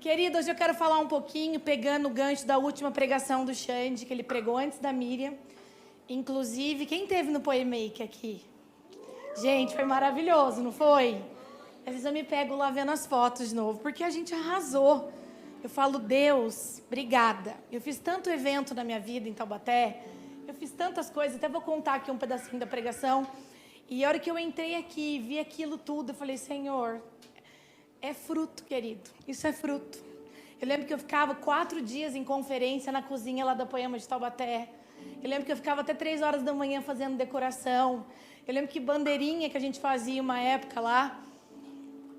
Querido, hoje eu quero falar um pouquinho, pegando o gancho da última pregação do Xande, que ele pregou antes da Miriam. Inclusive, quem teve no Poemake aqui? Gente, foi maravilhoso, não foi? Às vezes eu me pego lá vendo as fotos de novo, porque a gente arrasou. Eu falo, Deus, obrigada. Eu fiz tanto evento na minha vida em Taubaté, eu fiz tantas coisas, até vou contar aqui um pedacinho da pregação. E a hora que eu entrei aqui, vi aquilo tudo, eu falei, Senhor, é fruto, querido, isso é fruto. Eu lembro que eu ficava 4 dias em conferência na cozinha lá da Poema de Taubaté. Eu lembro que eu ficava até 3 horas da manhã fazendo decoração. Eu lembro que bandeirinha que a gente fazia uma época lá,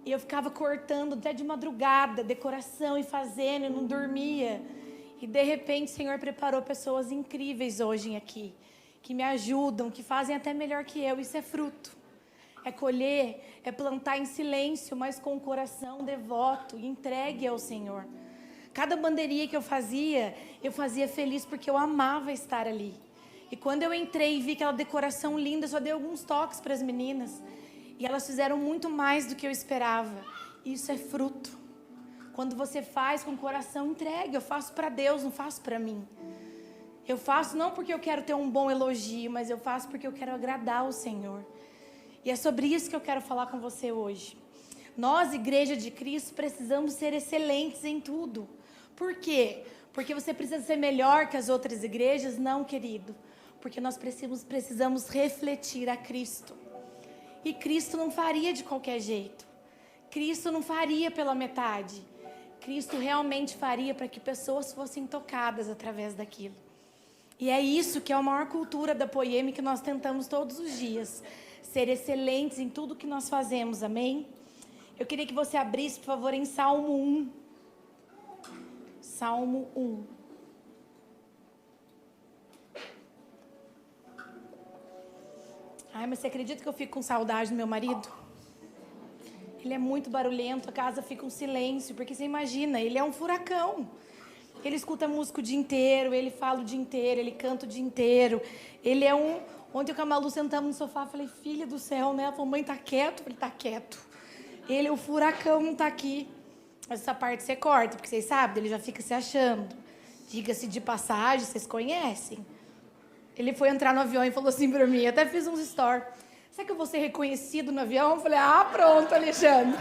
e eu ficava cortando até de madrugada, decoração e fazendo, eu não dormia. E de repente o Senhor preparou pessoas incríveis hoje aqui, que me ajudam, que fazem até melhor que eu. Isso é fruto. É colher, é plantar em silêncio, mas com o coração devoto, entregue ao Senhor. Cada bandeirinha que eu fazia feliz porque eu amava estar ali. E quando eu entrei e vi aquela decoração linda, eu só dei alguns toques para as meninas. E elas fizeram muito mais do que eu esperava. Isso é fruto. Quando você faz com o coração entregue, eu faço para Deus, não faço para mim. Eu faço não porque eu quero ter um bom elogio, mas eu faço porque eu quero agradar o Senhor. E é sobre isso que eu quero falar com você hoje. Nós, Igreja de Cristo, precisamos ser excelentes em tudo. Por quê? Porque você precisa ser melhor que as outras igrejas? Não, querido. Porque nós precisamos refletir a Cristo. E Cristo não faria de qualquer jeito. Cristo não faria pela metade. Cristo realmente faria para que pessoas fossem tocadas através daquilo. E é isso que é a maior cultura da Poema que nós tentamos todos os dias. Ser excelentes em tudo que nós fazemos, amém? Eu queria que você abrisse, por favor, em Salmo 1. Salmo 1. Ai, mas você acredita que eu fico com saudade do meu marido? Ele é muito barulhento, a casa fica um silêncio, porque você imagina, ele é um furacão. Ele escuta música o dia inteiro, ele fala o dia inteiro, ele canta o dia inteiro. Ele é um... Ontem eu com a Malu sentamos no sofá, falei, filha do céu, né? Ela falou, mãe, tá quieto? Eu falei, tá quieto. Ele, o furacão, não tá aqui. Mas essa parte você corta, porque vocês sabem, ele já fica se achando. Diga-se de passagem, vocês conhecem. Ele foi entrar no avião e falou assim pra mim, até fiz uns stories. Será que eu vou ser reconhecido no avião? Eu falei, pronto, Alexandre.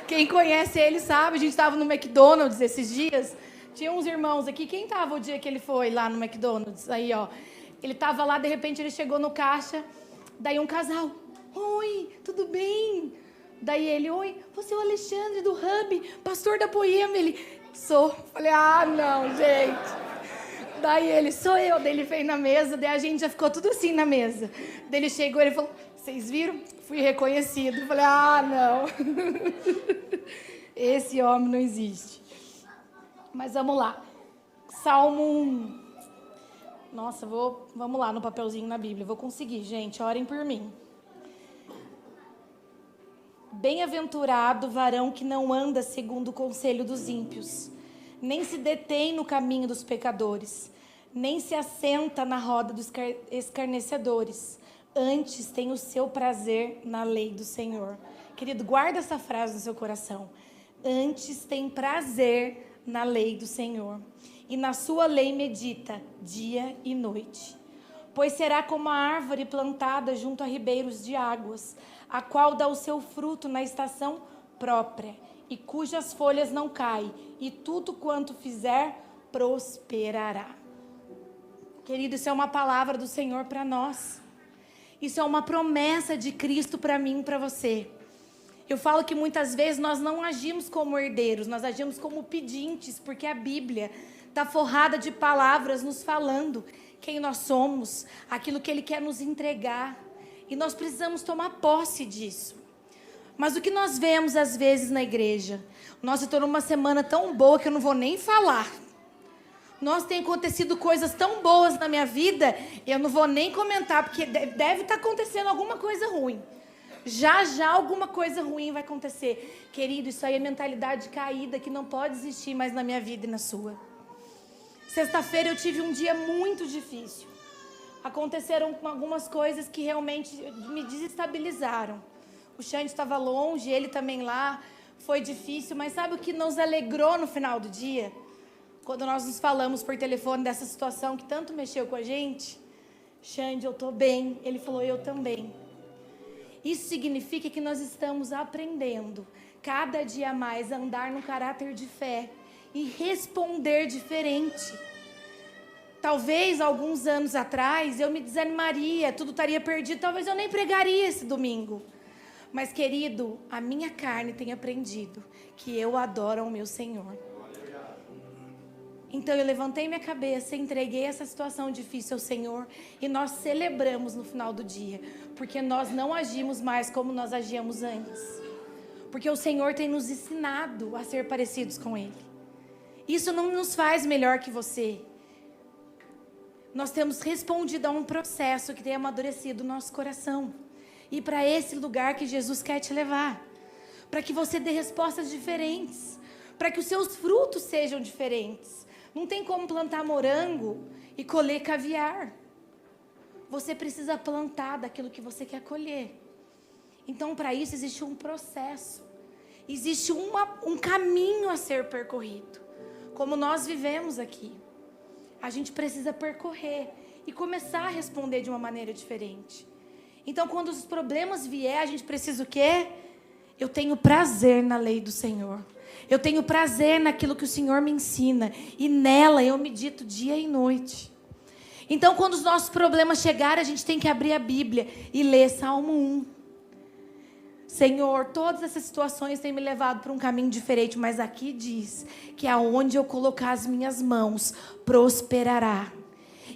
Quem conhece ele sabe, a gente estava no McDonald's esses dias. Tinha uns irmãos aqui, quem estava o dia que ele foi lá no McDonald's? Aí, ó. Ele estava lá, de repente ele chegou no caixa, daí um casal, oi, tudo bem? Daí ele, oi, você é o Alexandre do Hub, pastor da Poema. Ele, sou. Falei, não, gente. Daí ele, sou eu. Daí ele veio na mesa, daí a gente já ficou tudo assim na mesa. Daí ele chegou, ele falou, vocês viram? Fui reconhecido. Falei, não. Esse homem não existe. Mas vamos lá. Salmo 1. Nossa, vamos lá no papelzinho na Bíblia. Vou conseguir, gente. Orem por mim. Bem-aventurado o varão que não anda segundo o conselho dos ímpios, nem se detém no caminho dos pecadores, nem se assenta na roda dos escarnecedores. Antes tem o seu prazer na lei do Senhor. Querido, guarda essa frase no seu coração. Antes tem prazer na lei do Senhor. E na sua lei medita dia e noite. Pois será como a árvore plantada junto a ribeiros de águas, a qual dá o seu fruto na estação própria, e cujas folhas não caem, e tudo quanto fizer prosperará. Querido, isso é uma palavra do Senhor para nós. Isso é uma promessa de Cristo para mim e para você. Eu falo que muitas vezes nós não agimos como herdeiros, nós agimos como pedintes, porque a Bíblia está forrada de palavras nos falando quem nós somos, aquilo que Ele quer nos entregar. E nós precisamos tomar posse disso. Mas o que nós vemos às vezes na igreja? Nossa, eu estou numa semana tão boa que eu não vou nem falar. Nossa, tem acontecido coisas tão boas na minha vida, eu não vou nem comentar, porque deve estar acontecendo alguma coisa ruim. Já alguma coisa ruim vai acontecer. Querido, isso aí é mentalidade caída que não pode existir mais na minha vida e na sua. Sexta-feira eu tive um dia muito difícil. Aconteceram algumas coisas que realmente me desestabilizaram. O Xande estava longe, ele também lá. foi difícil, mas sabe o que nos alegrou no final do dia? Quando nós nos falamos por telefone dessa situação que tanto mexeu com a gente. Xande, eu estou bem. Ele falou, eu também. Isso significa que nós estamos aprendendo cada dia mais a andar no caráter de fé e responder diferente. Talvez alguns anos atrás eu me desanimaria, tudo estaria perdido, talvez eu nem pregaria esse domingo. Mas, querido, a minha carne tem aprendido que eu adoro ao meu Senhor. Então eu levantei minha cabeça, entreguei essa situação difícil ao Senhor e nós celebramos no final do dia, porque nós não agimos mais como nós agíamos antes. Porque o Senhor tem nos ensinado a ser parecidos com Ele. Isso não nos faz melhor que você. Nós temos respondido a um processo que tem amadurecido o nosso coração. E para esse lugar que Jesus quer te levar. Para que você dê respostas diferentes. Para que os seus frutos sejam diferentes. Não tem como plantar morango e colher caviar. Você precisa plantar daquilo que você quer colher. Então, para isso, existe um processo. Existe um caminho a ser percorrido. Como nós vivemos aqui. A gente precisa percorrer e começar a responder de uma maneira diferente. Então, quando os problemas vier, a gente precisa o quê? Eu tenho prazer na lei do Senhor. Eu tenho prazer naquilo que o Senhor me ensina. E nela eu medito dia e noite. Então, quando os nossos problemas chegarem, a gente tem que abrir a Bíblia e ler Salmo 1. Senhor, todas essas situações têm me levado para um caminho diferente, mas aqui diz que aonde eu colocar as minhas mãos, prosperará.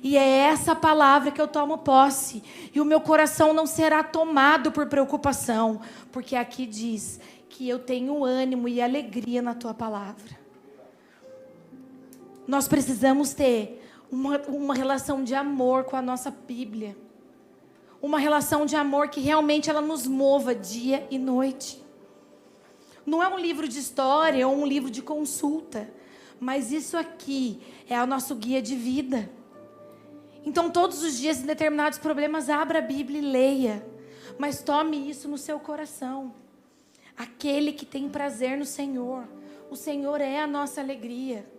E é essa palavra que eu tomo posse. E o meu coração não será tomado por preocupação, porque aqui diz que eu tenho ânimo e alegria na tua palavra. Nós precisamos ter uma relação de amor com a nossa Bíblia. Uma relação de amor que realmente ela nos mova dia e noite. Não é um livro de história ou um livro de consulta, mas isso aqui é o nosso guia de vida. Então, todos os dias, em determinados problemas, abra a Bíblia e leia. Mas tome isso no seu coração. Aquele que tem prazer no Senhor. O Senhor é a nossa alegria.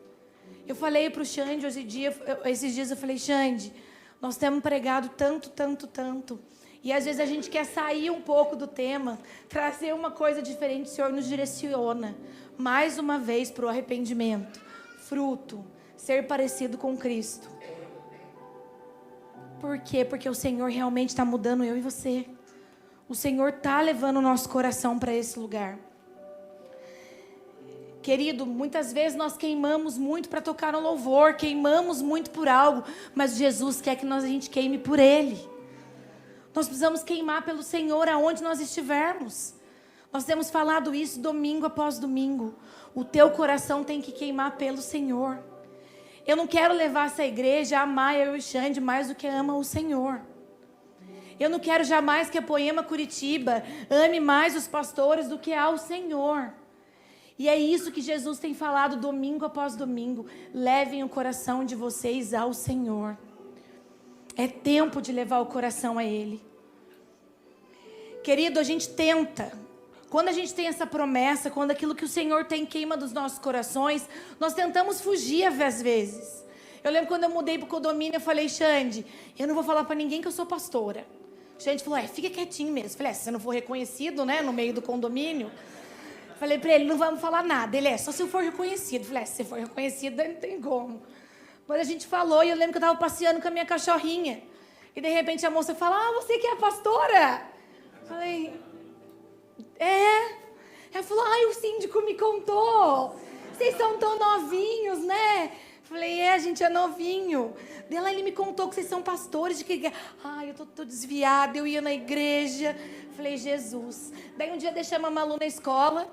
Eu falei para o Xande esses dias eu falei, Xande, nós temos pregado tanto. E às vezes a gente quer sair um pouco do tema, trazer uma coisa diferente, o Senhor nos direciona. Mais uma vez para o arrependimento. Fruto, ser parecido com Cristo. Por quê? Porque o Senhor realmente está mudando eu e você. O Senhor está levando o nosso coração para esse lugar. Querido, muitas vezes nós queimamos muito para tocar no louvor, queimamos muito por algo, mas Jesus quer que a gente queime por Ele. Nós precisamos queimar pelo Senhor aonde nós estivermos. Nós temos falado isso domingo após domingo. O teu coração tem que queimar pelo Senhor. Eu não quero levar essa igreja a amar eu e o Xande mais do que ama o Senhor. Eu não quero jamais que a Poema Curitiba ame mais os pastores do que ao Senhor. E é isso que Jesus tem falado domingo após domingo. Levem o coração de vocês ao Senhor. É tempo de levar o coração a Ele. Querido, a gente tenta. Quando a gente tem essa promessa, quando aquilo que o Senhor tem queima dos nossos corações, nós tentamos fugir às vezes. Eu lembro quando eu mudei para o condomínio, eu falei, Xande, eu não vou falar para ninguém que eu sou pastora. O Xande falou, fica quietinho mesmo. Eu falei, se você não for reconhecido, né, no meio do condomínio... Falei para ele, não vamos falar nada. Ele, só se eu for reconhecido. Eu falei, se você for reconhecido, não tem como. Mas a gente falou, e eu lembro que eu estava passeando com a minha cachorrinha. E de repente a moça fala, você que é a pastora? Eu falei, Ela falou, o síndico me contou. Vocês são tão novinhos, né? Eu falei, a gente é novinho. Daí ele me contou que vocês são pastores. Eu tô desviada, eu ia na igreja. Falei, Jesus. Daí um dia deixamos a Malu na escola.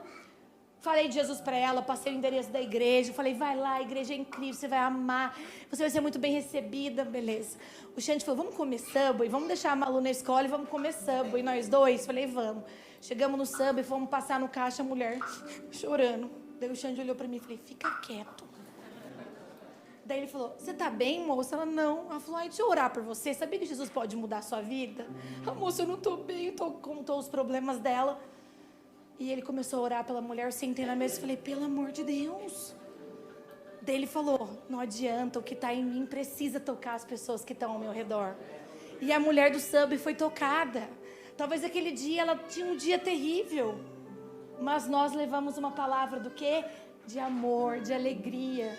Falei de Jesus para ela, passei o endereço da igreja. Falei, vai lá, a igreja é incrível, você vai amar. Você vai ser muito bem recebida, beleza. O Xande falou, vamos comer Subway? Vamos deixar a Malu na escola e vamos comer Subway, nós dois? Falei, vamos. Chegamos no Subway, fomos passar no caixa, a mulher chorando. Daí o Xande olhou para mim e falei, fica quieto. Daí ele falou, você tá bem, moça? Ela, não. Ela falou, deixa eu orar por você. Sabia que Jesus pode mudar a sua vida? A moça, eu não tô bem, contou os problemas dela. E ele começou a orar pela mulher, eu sentei na mesa e falei, pelo amor de Deus. Daí ele falou, não adianta, o que está em mim precisa tocar as pessoas que estão ao meu redor. E a mulher do sub foi tocada. Talvez aquele dia ela tinha um dia terrível. Mas nós levamos uma palavra do quê? De amor, de alegria.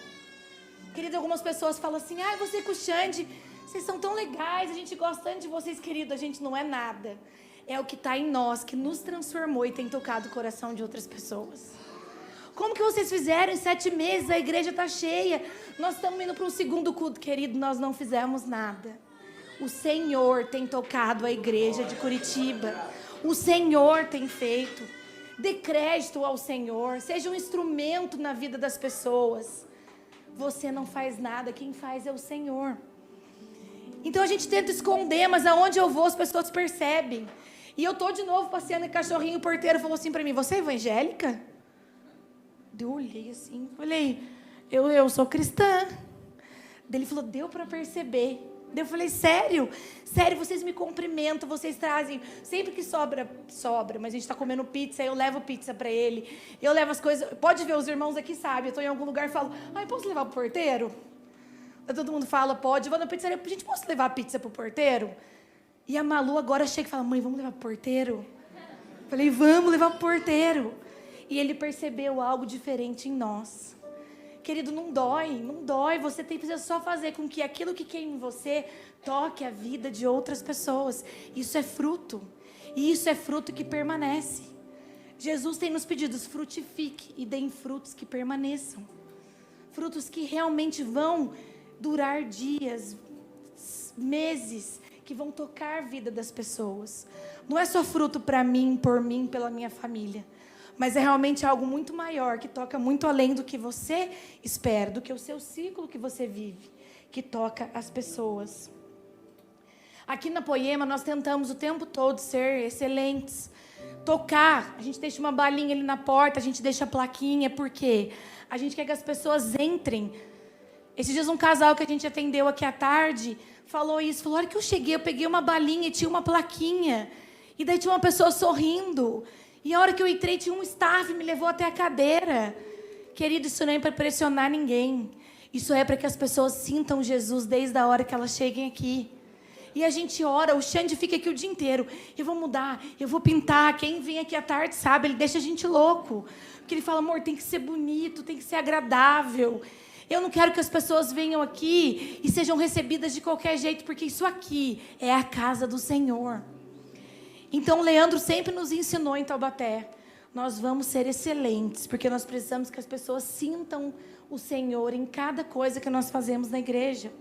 Querido, algumas pessoas falam assim, você com o Xande, vocês são tão legais, a gente gosta tanto de vocês, querido. A gente não é nada. É o que está em nós, que nos transformou e tem tocado o coração de outras pessoas. Como que vocês fizeram em 7 meses? A igreja está cheia. Nós estamos indo para um segundo culto, querido. Nós não fizemos nada. O Senhor tem tocado a igreja de Curitiba. O Senhor tem feito. Dê crédito ao Senhor. Seja um instrumento na vida das pessoas. Você não faz nada. Quem faz é o Senhor. Então a gente tenta esconder, mas aonde eu vou as pessoas percebem. E eu tô de novo passeando em cachorrinho, o porteiro falou assim para mim, você é evangélica? Eu olhei assim, eu sou cristã. Daí ele falou, deu para perceber. Daí eu falei, sério, vocês me cumprimentam, vocês trazem, sempre que sobra, mas a gente está comendo pizza, eu levo pizza para ele, eu levo as coisas, pode ver, os irmãos aqui sabem, eu estou em algum lugar e falo, posso levar pro porteiro? Aí todo mundo fala, pode, eu vou na pizzaria, gente, posso levar a pizza pro porteiro? E a Malu agora chega e fala, mãe, vamos levar pro porteiro? Falei, vamos levar pro porteiro. E ele percebeu algo diferente em nós. Querido, não dói. Você precisa só fazer com que aquilo que queima em você toque a vida de outras pessoas. Isso é fruto. E isso é fruto que permanece. Jesus tem nos pedidos, frutifique e deem frutos que permaneçam. Frutos que realmente vão durar dias, meses, que vão tocar a vida das pessoas. Não é só fruto para mim, por mim, pela minha família. Mas é realmente algo muito maior, que toca muito além do que você espera, do que o seu ciclo que você vive, que toca as pessoas. Aqui na Poema, nós tentamos o tempo todo ser excelentes. Tocar, a gente deixa uma balinha ali na porta, a gente deixa a plaquinha, porque a gente quer que as pessoas entrem. Esses dias um casal que a gente atendeu aqui à tarde, falou isso, falou, a hora que eu cheguei, eu peguei uma balinha e tinha uma plaquinha. E daí tinha uma pessoa sorrindo. E a hora que eu entrei, tinha um staff, me levou até a cadeira. Querido, isso não é para pressionar ninguém. Isso é para que as pessoas sintam Jesus desde a hora que elas cheguem aqui. E a gente ora, o Xande fica aqui o dia inteiro. Eu vou mudar, eu vou pintar. Quem vem aqui à tarde sabe, ele deixa a gente louco. Porque ele fala, amor, tem que ser bonito, tem que ser agradável. Eu não quero que as pessoas venham aqui e sejam recebidas de qualquer jeito, porque isso aqui é a casa do Senhor. Então, o Leandro sempre nos ensinou em Taubaté, nós vamos ser excelentes, porque nós precisamos que as pessoas sintam o Senhor em cada coisa que nós fazemos na igreja.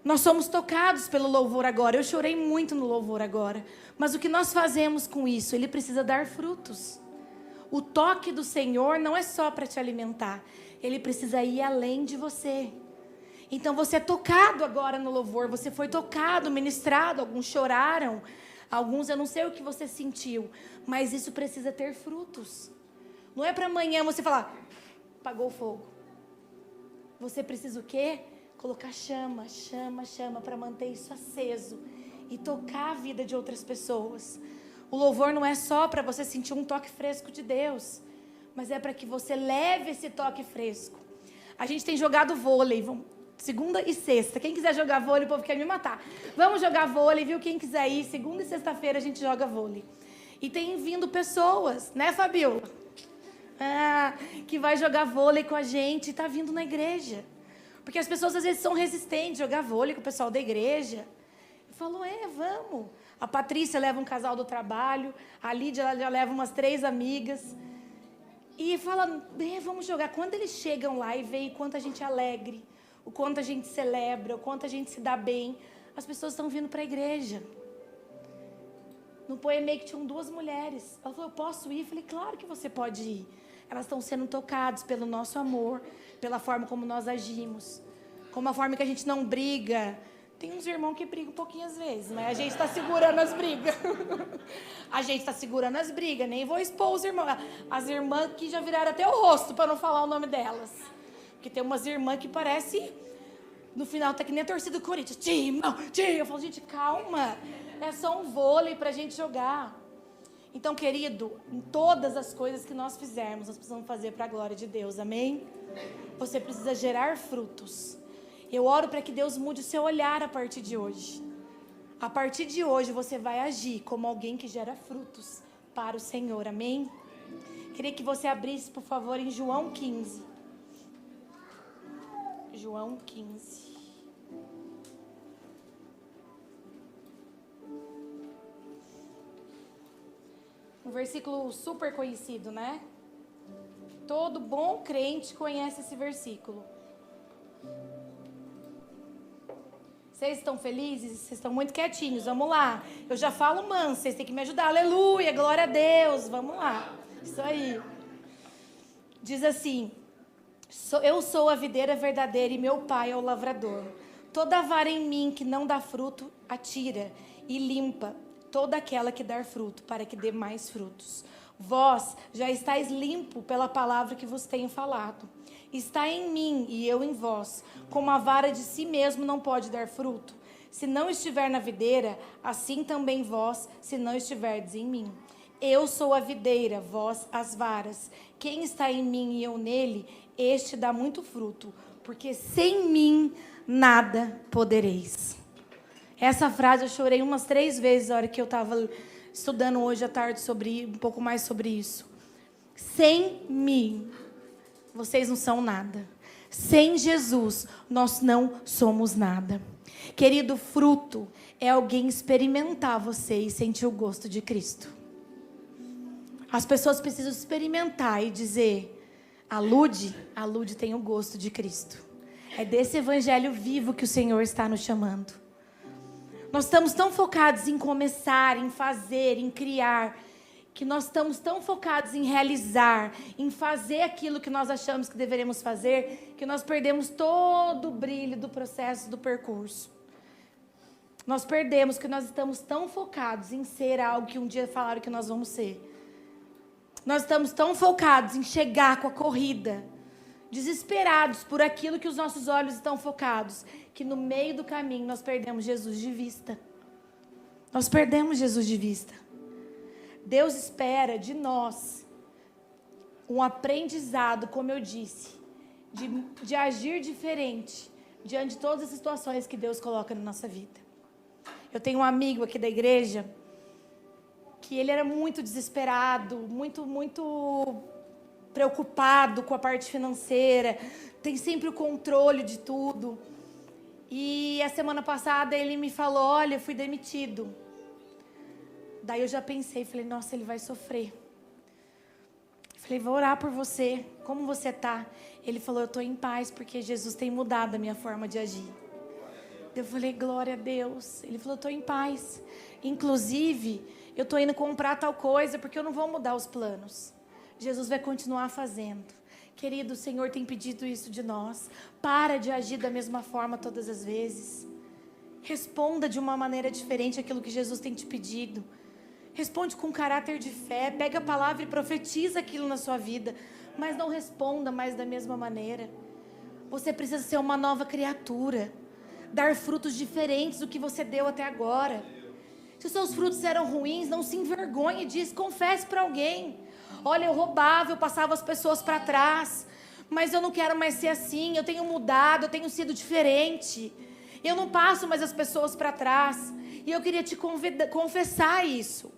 Nós somos tocados pelo louvor agora, eu chorei muito no louvor agora, mas o que nós fazemos com isso? Ele precisa dar frutos. O toque do Senhor não é só para te alimentar, ele precisa ir além de você. Então, você é tocado agora no louvor, você foi tocado, ministrado, alguns choraram, alguns eu não sei o que você sentiu, mas isso precisa ter frutos. Não é para amanhã você falar, apagou o fogo. Você precisa o quê? Colocar chama para manter isso aceso e tocar a vida de outras pessoas. O louvor não é só para você sentir um toque fresco de Deus, mas é para que você leve esse toque fresco. A gente tem jogado vôlei, segunda e sexta. Quem quiser jogar vôlei, o povo quer me matar. Vamos jogar vôlei, viu? Quem quiser ir, segunda e sexta-feira a gente joga vôlei. E tem vindo pessoas, né, Fabiola? Que vai jogar vôlei com a gente e está vindo na igreja. Porque as pessoas às vezes são resistentes, jogar vôlei com o pessoal da igreja. Eu falo, vamos. A Patrícia leva um casal do trabalho, a Lídia ela já leva umas 3 amigas. E fala, vamos jogar. Quando eles chegam lá e veem quanto a gente é alegre, o quanto a gente celebra, o quanto a gente se dá bem, as pessoas estão vindo para a igreja. No Poemei que tinham 2 mulheres. Ela falou, eu posso ir? Eu falei, claro que você pode ir. Elas estão sendo tocadas pelo nosso amor, pela forma como nós agimos, como a forma que a gente não briga. Tem uns irmãos que brigam um pouquinho às vezes, mas a gente está segurando as brigas. A gente está segurando as brigas, nem vou expor os irmãos. As irmãs que já viraram até o rosto para não falar o nome delas. Porque tem umas irmãs que parece, no final tá que nem a torcida do Corinthians. Time. Eu falo, gente, calma. É só um vôlei pra gente jogar. Então, querido, em todas as coisas que nós fizermos, nós precisamos fazer para a glória de Deus, amém? Você precisa gerar frutos. Eu oro para que Deus mude o seu olhar a partir de hoje. A partir de hoje, você vai agir como alguém que gera frutos para o Senhor, amém? Queria que você abrisse, por favor, em João 15. João 15. Um versículo super conhecido, né? Todo bom crente conhece esse versículo. Vocês estão felizes? Vocês estão muito quietinhos. Vamos lá. Eu já falo manso, vocês têm que me ajudar. Aleluia, glória a Deus. Vamos lá. Isso aí. Diz assim: eu sou a videira verdadeira e meu pai é o lavrador. Toda vara em mim que não dá fruto, atira e limpa toda aquela que dá fruto, para que dê mais frutos. Vós já estáis limpo pela palavra que vos tenho falado. Está em mim e eu em vós. Como a vara de si mesmo não pode dar fruto, se não estiver na videira, assim também vós, se não estiverdes em mim. Eu sou a videira, vós as varas. Quem está em mim e eu nele, este dá muito fruto, porque sem mim nada podereis. Essa frase eu chorei umas 3 vezes na hora que eu estava estudando hoje à tarde um pouco mais sobre isso. Sem mim, vocês não são nada. Sem Jesus, nós não somos nada. Querido, fruto é alguém experimentar você e sentir o gosto de Cristo. As pessoas precisam experimentar e dizer: a Lude tem o gosto de Cristo. É desse evangelho vivo que o Senhor está nos chamando. Nós estamos tão focados em começar, em fazer, em criar, que nós estamos tão focados em realizar, em fazer aquilo que nós achamos que deveremos fazer, que nós perdemos todo o brilho do processo, do percurso. Nós perdemos que nós estamos tão focados em ser algo que um dia falaram que nós vamos ser. Nós estamos tão focados em chegar com a corrida, desesperados por aquilo que os nossos olhos estão focados, que no meio do caminho nós perdemos Jesus de vista. Nós perdemos Jesus de vista. Deus espera de nós um aprendizado, como eu disse, de agir diferente diante de todas as situações que Deus coloca na nossa vida. Eu tenho um amigo aqui da igreja que ele era muito desesperado, muito preocupado com a parte financeira, tem sempre o controle de tudo. E a semana passada ele me falou: olha, eu fui demitido. Daí eu já pensei, falei: nossa, ele vai sofrer. Falei: vou orar por você, como você tá? Ele falou: eu estou em paz, porque Jesus tem mudado a minha forma de agir. Eu falei: glória a Deus. Ele falou: eu estou em paz. Inclusive, eu estou indo comprar tal coisa, porque eu não vou mudar os planos. Jesus vai continuar fazendo. Querido, o Senhor tem pedido isso de nós. Para de agir da mesma forma todas as vezes. Responda de uma maneira diferente aquilo que Jesus tem te pedido. Responde com caráter de fé. Pega a palavra e profetiza aquilo na sua vida. Mas não responda mais da mesma maneira. Você precisa ser uma nova criatura. Dar frutos diferentes do que você deu até agora. Se os seus frutos eram ruins, não se envergonhe disso. Confesse para alguém. Olha, eu roubava, eu passava as pessoas para trás, mas eu não quero mais ser assim, eu tenho mudado, eu tenho sido diferente, eu não passo mais as pessoas para trás, e eu queria te confessar isso,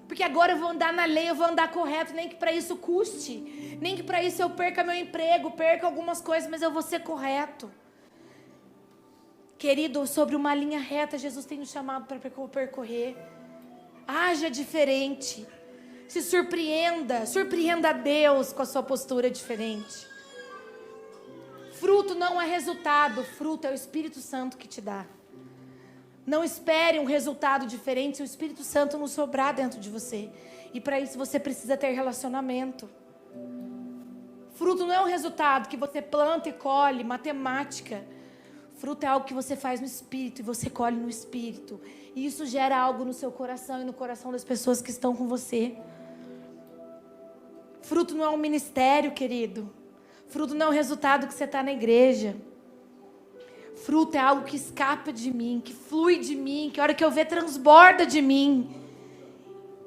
porque agora eu vou andar na lei, eu vou andar correto, nem que para isso custe, nem que para isso eu perca meu emprego, perca algumas coisas, mas eu vou ser correto. Querido, sobre uma linha reta, Jesus tem nos chamado para percorrer. Haja diferente. Se surpreenda a Deus com a sua postura diferente. Fruto não é resultado, fruto é o Espírito Santo que te dá. Não espere um resultado diferente se o Espírito Santo não sobrar dentro de você. E para isso você precisa ter relacionamento. Fruto não é um resultado que você planta e colhe, matemática. Fruto é algo que você faz no Espírito e você colhe no Espírito. E isso gera algo no seu coração e no coração das pessoas que estão com você. Fruto não é um ministério, querido. Fruto não é o resultado que você está na igreja. Fruto é algo que escapa de mim, que flui de mim, que a hora que eu ver transborda de mim.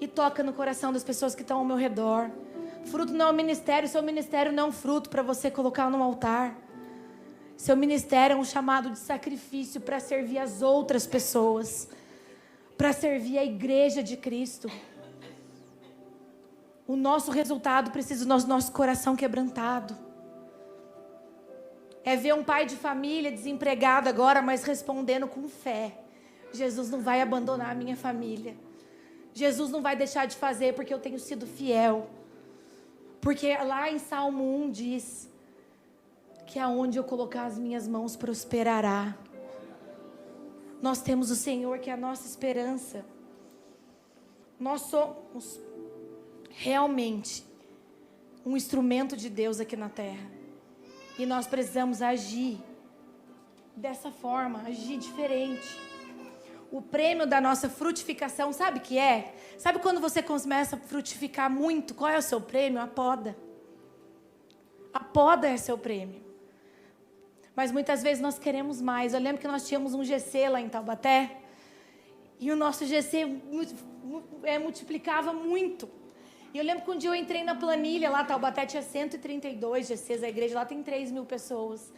e toca no coração das pessoas que estão ao meu redor. Fruto não é um ministério, seu ministério não é um fruto para você colocar no altar. Seu ministério é um chamado de sacrifício para servir as outras pessoas, para servir a igreja de Cristo. O nosso resultado precisa do nosso coração quebrantado. É ver um pai de família desempregado agora, mas respondendo com fé: Jesus não vai abandonar a minha família. Jesus não vai deixar de fazer porque eu tenho sido fiel. Porque lá em Salmo 1 diz que aonde eu colocar as minhas mãos prosperará. Nós temos o Senhor que é a nossa esperança. Nós somos realmente um instrumento de Deus aqui na terra. E nós precisamos agir dessa forma, agir diferente. O prêmio da nossa frutificação, sabe o que é? Sabe quando você começa a frutificar muito, qual é o seu prêmio? A poda. A poda é seu prêmio. Mas muitas vezes nós queremos mais. Eu lembro que nós tínhamos um GC lá em Taubaté. E o nosso GC multiplicava muito. E eu lembro que um dia eu entrei na planilha lá, Taubaté tinha 132 GCs, a igreja lá tem 3.000 pessoas.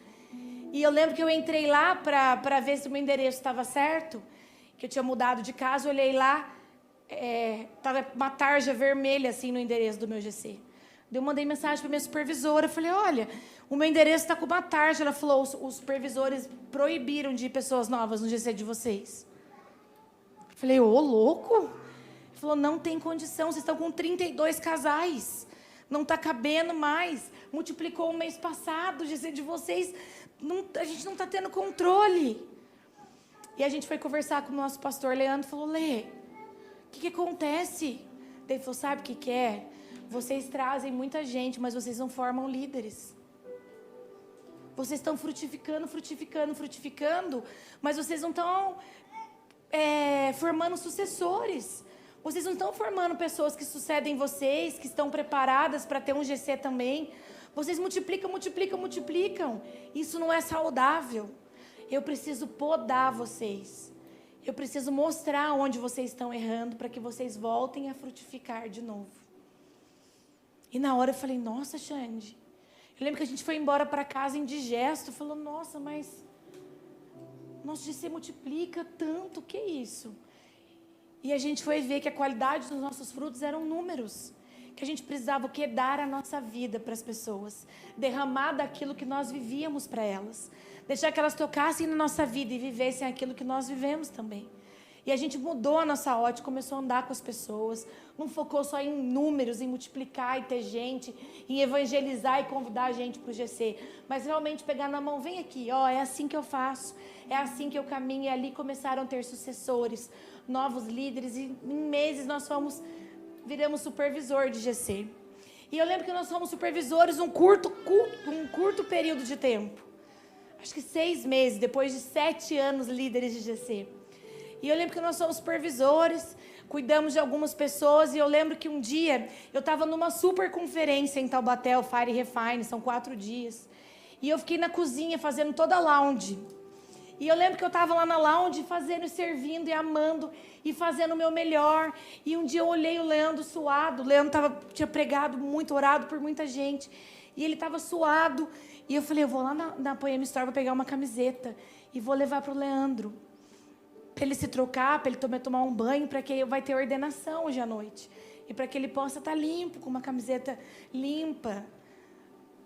E eu lembro que eu entrei lá para ver se o meu endereço estava certo, que eu tinha mudado de casa, eu olhei lá, estava uma tarja vermelha assim no endereço do meu GC. Eu mandei mensagem para minha supervisora, falei: olha, o meu endereço está com uma tarja. Ela falou: os supervisores proibiram de ir pessoas novas no GC de vocês. Eu falei: ô, louco? Ele falou: não tem condição, vocês estão com 32 casais, não está cabendo mais, multiplicou o mês passado, o GC de vocês, a gente não está tendo controle. E a gente foi conversar com o nosso pastor Leandro, falou: Lê, o que acontece? Ele falou: sabe o que é? Vocês trazem muita gente, mas vocês não formam líderes. Vocês estão frutificando, mas vocês não estão formando sucessores. Vocês não estão formando pessoas que sucedem vocês, que estão preparadas para ter um GC também. Vocês multiplicam. Isso não é saudável. Eu preciso podar vocês. Eu preciso mostrar onde vocês estão errando para que vocês voltem a frutificar de novo. E na hora eu falei: nossa, Xande. Eu lembro que a gente foi embora para casa indigesto. Falou: nossa, mas nosso GC multiplica tanto, que isso? E a gente foi ver que a qualidade dos nossos frutos eram números. Que a gente precisava dar a nossa vida para as pessoas. Derramar daquilo que nós vivíamos para elas. Deixar que elas tocassem na nossa vida e vivessem aquilo que nós vivemos também. E a gente mudou a nossa ótica, começou a andar com as pessoas. Não focou só em números, em multiplicar e ter gente, em evangelizar e convidar a gente para o GC. Mas realmente pegar na mão: vem aqui, é assim que eu faço, é assim que eu caminho. E ali começaram a ter sucessores, novos líderes. E em meses nós viramos supervisor de GC. E eu lembro que nós fomos supervisores um curto período de tempo. Acho que 6 meses, depois de 7 anos líderes de GC. E eu lembro que nós somos supervisores, cuidamos de algumas pessoas. E eu lembro que um dia eu estava numa super conferência em Taubaté, o Fire Refine, são 4 dias. E eu fiquei na cozinha fazendo toda a lounge. E eu lembro que eu estava lá na lounge fazendo e servindo e amando e fazendo o meu melhor. E um dia eu olhei o Leandro suado. O Leandro tinha pregado muito, orado por muita gente. E ele estava suado. E eu falei: eu vou lá na Poema Store para pegar uma camiseta e vou levar para o Leandro. Para ele se trocar, para ele tomar um banho, para que vai ter ordenação hoje à noite. E para que ele possa estar limpo, com uma camiseta limpa.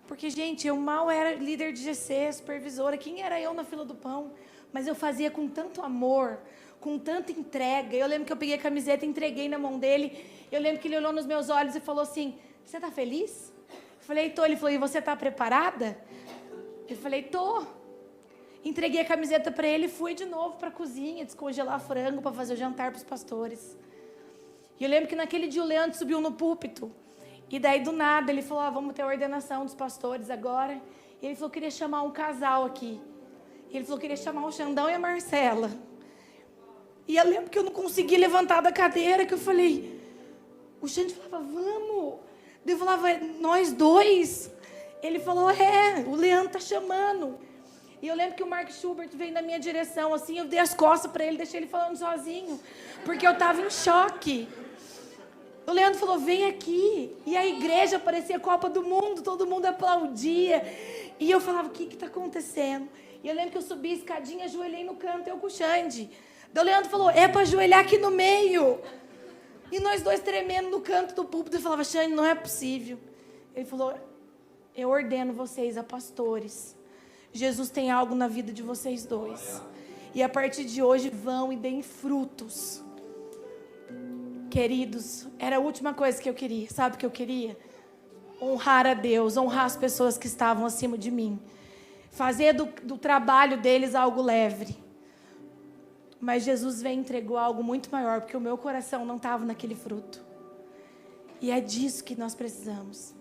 Porque, gente, eu mal era líder de GC, supervisora. Quem era eu na fila do pão? Mas eu fazia com tanto amor, com tanta entrega. Eu lembro que eu peguei a camiseta e entreguei na mão dele. Eu lembro que ele olhou nos meus olhos e falou assim: você está feliz? Eu falei: tô. Ele falou: e você está preparada? Eu falei: tô. Entreguei a camiseta para ele e fui de novo para a cozinha, descongelar frango para fazer o jantar para os pastores. E eu lembro que naquele dia o Leandro subiu no púlpito. E daí do nada ele falou: vamos ter a ordenação dos pastores agora. E ele falou que queria chamar um casal aqui. E ele falou que queria chamar o Xandão e a Marcela. E eu lembro que eu não consegui levantar da cadeira, que eu falei... O Xande falava: vamos. Eu falava: nós dois? Ele falou: o Leandro está chamando. E eu lembro que o Mark Schubert veio na minha direção, assim, eu dei as costas para ele, deixei ele falando sozinho, porque eu estava em choque. O Leandro falou, vem aqui. E a igreja parecia Copa do Mundo, todo mundo aplaudia. E eu falava, o que está acontecendo? E eu lembro que eu subi a escadinha, ajoelhei no canto, eu com o Xande. Daí o Leandro falou, é para ajoelhar aqui no meio. E nós dois tremendo no canto do púlpito. Eu falava, Xande, não é possível. Ele falou, eu ordeno vocês a pastores. Jesus tem algo na vida de vocês dois. E a partir de hoje vão e deem frutos. Queridos, era a última coisa que eu queria. Sabe o que eu queria? Honrar a Deus, honrar as pessoas que estavam acima de mim. Fazer do trabalho deles algo leve. Mas Jesus veio e entregou algo muito maior, porque o meu coração não estava naquele fruto. E é disso que nós precisamos.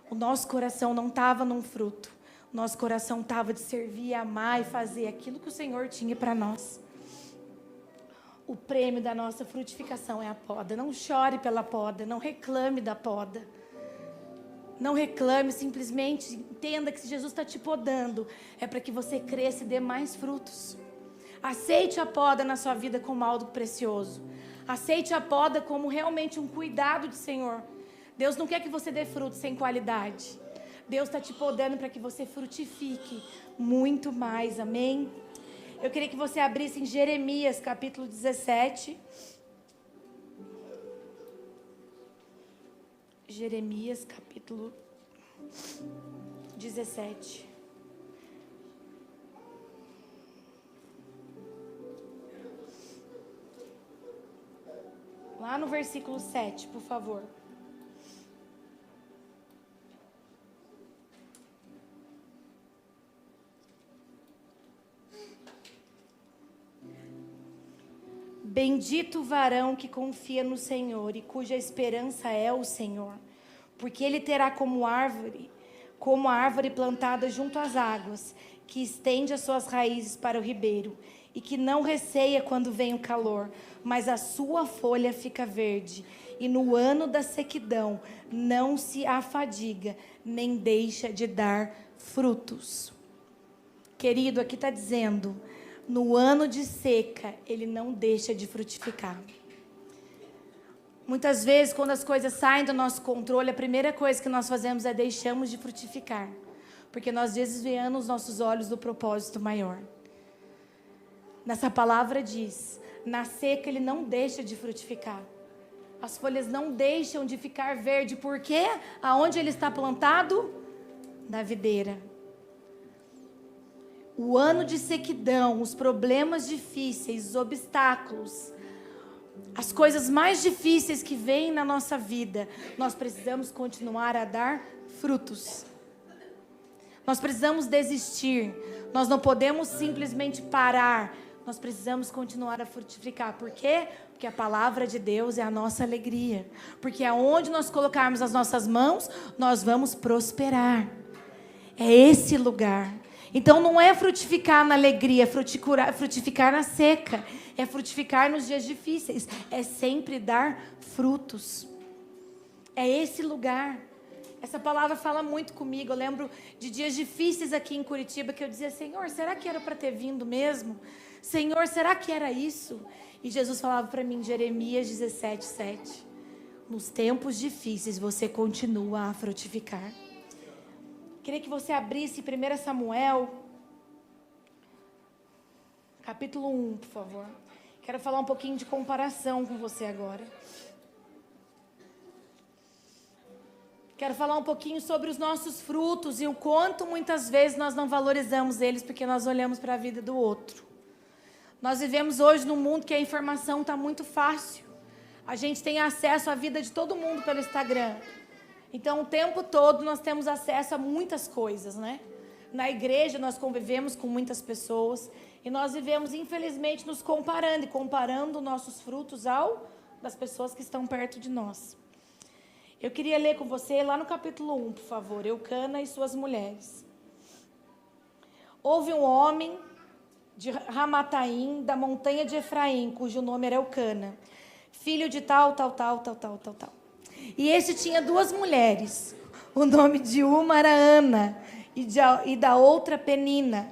O nosso coração não estava num fruto. O nosso coração estava de servir, amar e fazer aquilo que o Senhor tinha para nós. O prêmio da nossa frutificação é a poda. Não chore pela poda, não reclame da poda. Não reclame, simplesmente entenda que se Jesus está te podando, é para que você cresça e dê mais frutos. Aceite a poda na sua vida como algo precioso. Aceite a poda como realmente um cuidado do Senhor. Deus não quer que você dê frutos sem qualidade. Deus está te podando para que você frutifique muito mais, amém? Eu queria que você abrisse em Jeremias, capítulo 17. Jeremias, capítulo 17. Lá no versículo 7, por favor. Bendito o varão que confia no Senhor e cuja esperança é o Senhor, porque ele terá como a árvore plantada junto às águas, que estende as suas raízes para o ribeiro, e que não receia quando vem o calor, mas a sua folha fica verde, e no ano da sequidão não se afadiga, nem deixa de dar frutos. Querido, aqui está dizendo, no ano de seca, ele não deixa de frutificar. Muitas vezes, quando as coisas saem do nosso controle, a primeira coisa que nós fazemos é deixamos de frutificar, porque nós desviamos os nossos olhos do propósito maior. Nessa palavra diz, na seca ele não deixa de frutificar. As folhas não deixam de ficar verde, porque aonde ele está plantado? Na videira. O ano de sequidão, os problemas difíceis, os obstáculos, as coisas mais difíceis que vêm na nossa vida, nós precisamos continuar a dar frutos. Nós precisamos desistir, nós não podemos simplesmente parar, nós precisamos continuar a frutificar. Por quê? Porque a palavra de Deus é a nossa alegria. Porque aonde nós colocarmos as nossas mãos, nós vamos prosperar. É esse lugar. Então não é frutificar na alegria, é frutificar na seca, é frutificar nos dias difíceis, é sempre dar frutos. É esse lugar. Essa palavra fala muito comigo. Eu lembro de dias difíceis aqui em Curitiba que eu dizia, Senhor, será que era para ter vindo mesmo? Senhor, será que era isso? E Jesus falava para mim, Jeremias 17, 7. Nos tempos difíceis você continua a frutificar. Queria que você abrisse 1 Samuel, capítulo 1, por favor. Quero falar um pouquinho de comparação com você agora. Quero falar um pouquinho sobre os nossos frutos e o quanto muitas vezes nós não valorizamos eles porque nós olhamos para a vida do outro. Nós vivemos hoje num mundo que a informação está muito fácil. A gente tem acesso à vida de todo mundo pelo Instagram. Então, o tempo todo nós temos acesso a muitas coisas, né? Na igreja nós convivemos com muitas pessoas e nós vivemos, infelizmente, nos comparando e comparando nossos frutos das pessoas que estão perto de nós. Eu queria ler com você lá no capítulo 1, por favor, Eucana e suas mulheres. Houve um homem de Ramataim, da montanha de Efraim, cujo nome era Eucana, filho de tal. E esse tinha 2 mulheres. O nome de uma era Ana e da outra Penina.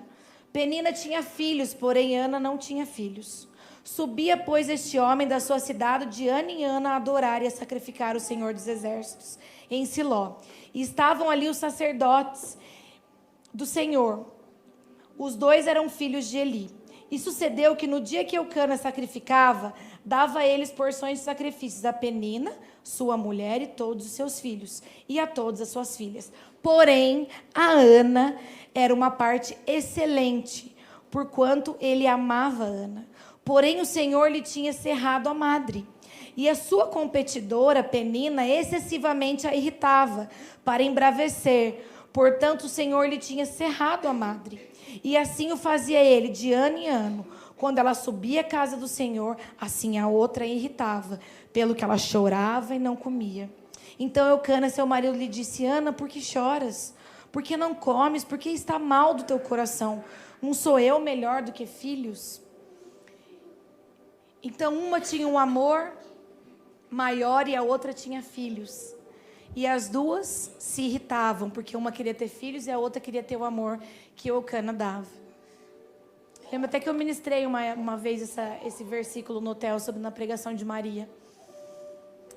Penina tinha filhos, porém Ana não tinha filhos. Subia, pois, este homem da sua cidade de ano em ano a adorar e a sacrificar o Senhor dos Exércitos em Siló. E estavam ali os sacerdotes do Senhor. Os dois eram filhos de Eli. E sucedeu que no dia que Eucana sacrificava, dava a eles porções de sacrifícios a Penina, sua mulher, e todos os seus filhos, e a todas as suas filhas. Porém, a Ana era uma parte excelente, porquanto ele amava Ana. Porém, o Senhor lhe tinha cerrado a madre. E a sua competidora, Penina, excessivamente a irritava, para embravecer. Portanto, o Senhor lhe tinha cerrado a madre. E assim o fazia ele, de ano em ano. Quando ela subia à casa do Senhor, assim a outra a irritava, pelo que ela chorava e não comia. Então Eucana, seu marido, lhe disse: Ana, por que choras? Por que não comes? Por que está mal do teu coração? Não sou eu melhor do que filhos? Então uma tinha um amor maior e a outra tinha filhos. E as duas se irritavam, porque uma queria ter filhos e a outra queria ter o amor que Eucana dava. Lembro até que eu ministrei uma vez esse versículo no hotel, na pregação de Maria.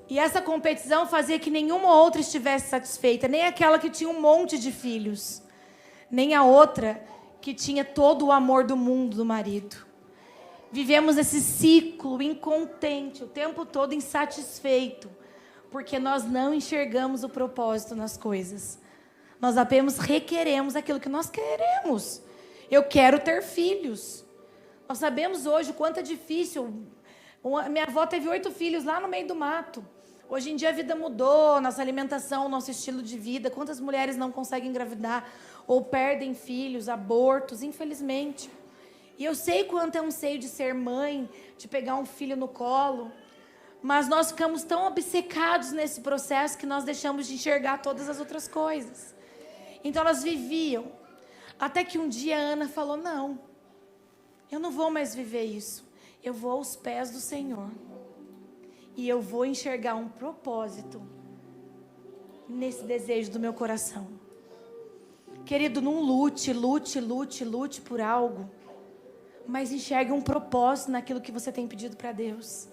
E essa competição fazia que nenhuma outra estivesse satisfeita, nem aquela que tinha um monte de filhos, nem a outra que tinha todo o amor do mundo do marido. Vivemos esse ciclo incontente, o tempo todo insatisfeito, porque nós não enxergamos o propósito nas coisas. Nós apenas requeremos aquilo que nós queremos. Eu quero ter filhos. Nós sabemos hoje o quanto é difícil. Minha avó teve 8 filhos lá no meio do mato. Hoje em dia a vida mudou, nossa alimentação, nosso estilo de vida. Quantas mulheres não conseguem engravidar ou perdem filhos, abortos, infelizmente. E eu sei quanto é um seio de ser mãe, de pegar um filho no colo. Mas nós ficamos tão obcecados nesse processo que nós deixamos de enxergar todas as outras coisas. Então elas viviam. Até que um dia a Ana falou: não, eu não vou mais viver isso. Eu vou aos pés do Senhor. E eu vou enxergar um propósito nesse desejo do meu coração. Querido, não lute por algo. Mas enxergue um propósito naquilo que você tem pedido para Deus.